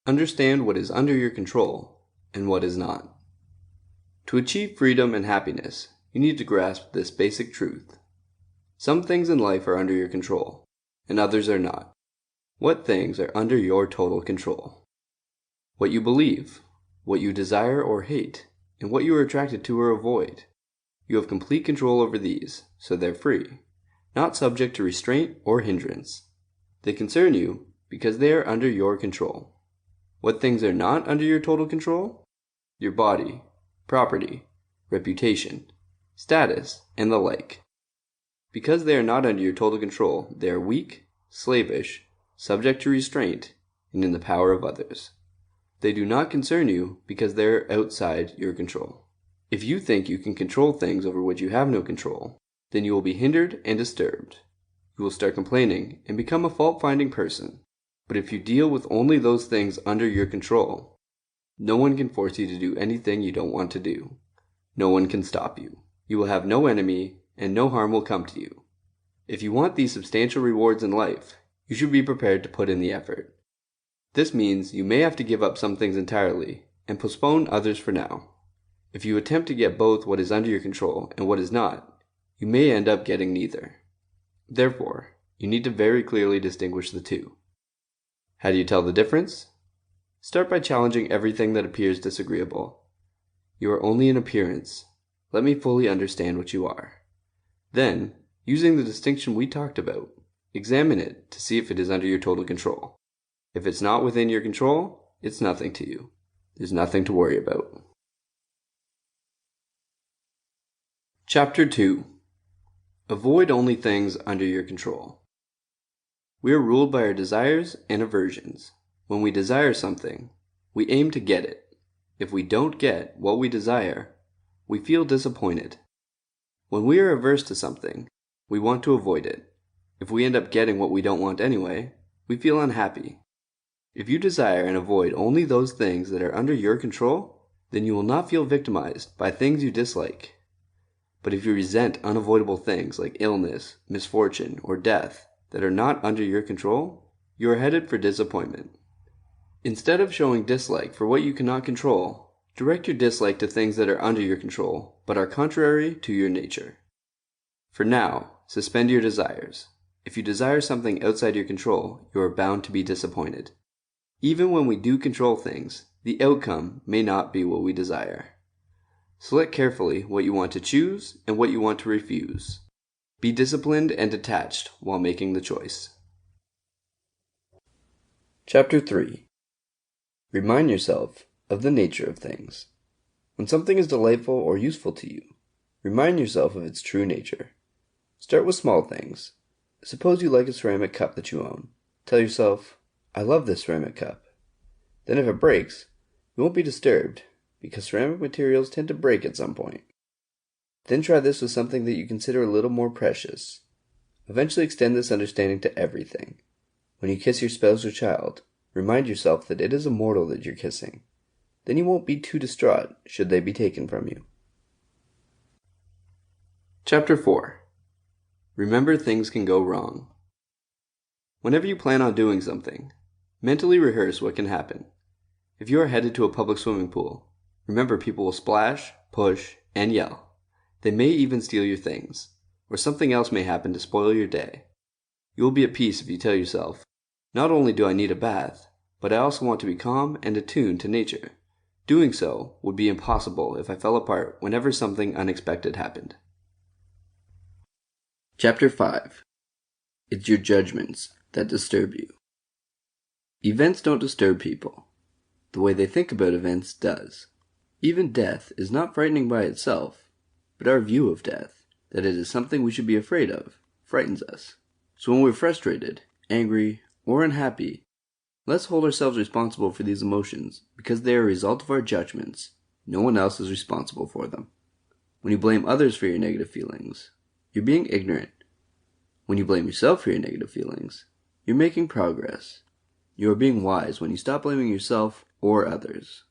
Understand what is under your control and what is not. To achieve freedom and happiness, you need to grasp this basic truth. Some things in life are under your control, and others are not. What things are under your total control? What you believe, what you desire or hate, and what you are attracted to or avoid. You have complete control over these, so they're free, not subject to restraint or hindrance. They concern you because they are under your control. What things are not under your total control? Your body, property, reputation, status, and the like. Because they are not under your total control, they are weak, slavish, subject to restraint, and in the power of others. They do not concern you because they are outside your control. If you think you can control things over which you have no control, then you will be hindered and disturbed. You will start complaining and become a fault-finding person. But if you deal with only those things under your control, no one can force you to do anything you don't want to do. No one can stop you. You will have no enemy, and no harm will come to you. If you want these substantial rewards in life, you should be prepared to put in the effort. This means you may have to give up some things entirely, and postpone others for now. If you attempt to get both what is under your control and what is not, you may end up getting neither. Therefore, you need to very clearly distinguish the two. How do you tell the difference? Start by challenging everything that appears disagreeable. You are only an appearance. Let me fully understand what you are. Then, using the distinction we talked about, examine it to see if it is under your total control. If it's not within your control, it's nothing to you. There's nothing to worry about. Chapter 2. Avoid only things under your control. We are ruled by our desires and aversions. When we desire something, we aim to get it. If we don't get what we desire, we feel disappointed. When we are averse to something, we want to avoid it. If we end up getting what we don't want anyway, we feel unhappy. If you desire and avoid only those things that are under your control, then you will not feel victimized by things you dislike. But if you resent unavoidable things like illness, misfortune, or death that are not under your control, you are headed for disappointment. Instead of showing dislike for what you cannot control, direct your dislike to things that are under your control but are contrary to your nature. For now, suspend your desires. If you desire something outside your control, you are bound to be disappointed. Even when we do control things, the outcome may not be what we desire. Select carefully what you want to choose and what you want to refuse. Be disciplined and detached while making the choice. Chapter 3. Remind yourself of the nature of things. When something is delightful or useful to you, remind yourself of its true nature. Start with small things. Suppose you like a ceramic cup that you own. Tell yourself, I love this ceramic cup. Then if it breaks, you won't be disturbed, because ceramic materials tend to break at some point. Then try this with something that you consider a little more precious. Eventually extend this understanding to everything. When you kiss your spouse or child, remind yourself that it is a mortal that you're kissing. Then you won't be too distraught should they be taken from you. Chapter 4. Remember things can go wrong. Whenever you plan on doing something, mentally rehearse what can happen. If you are headed to a public swimming pool, remember people will splash, push, and yell. They may even steal your things, or something else may happen to spoil your day. You will be at peace if you tell yourself, not only do I need a bath, but I also want to be calm and attuned to nature. Doing so would be impossible if I fell apart whenever something unexpected happened. Chapter 5. It's your judgments that disturb you. Events don't disturb people. The way they think about events does. Even death is not frightening by itself, but our view of death, that it is something we should be afraid of, frightens us. So when we're frustrated, angry, or unhappy, let's hold ourselves responsible for these emotions because they are a result of our judgments. No one else is responsible for them. When you blame others for your negative feelings, you're being ignorant. When you blame yourself for your negative feelings, you're making progress. You are being wise when you stop blaming yourself or others.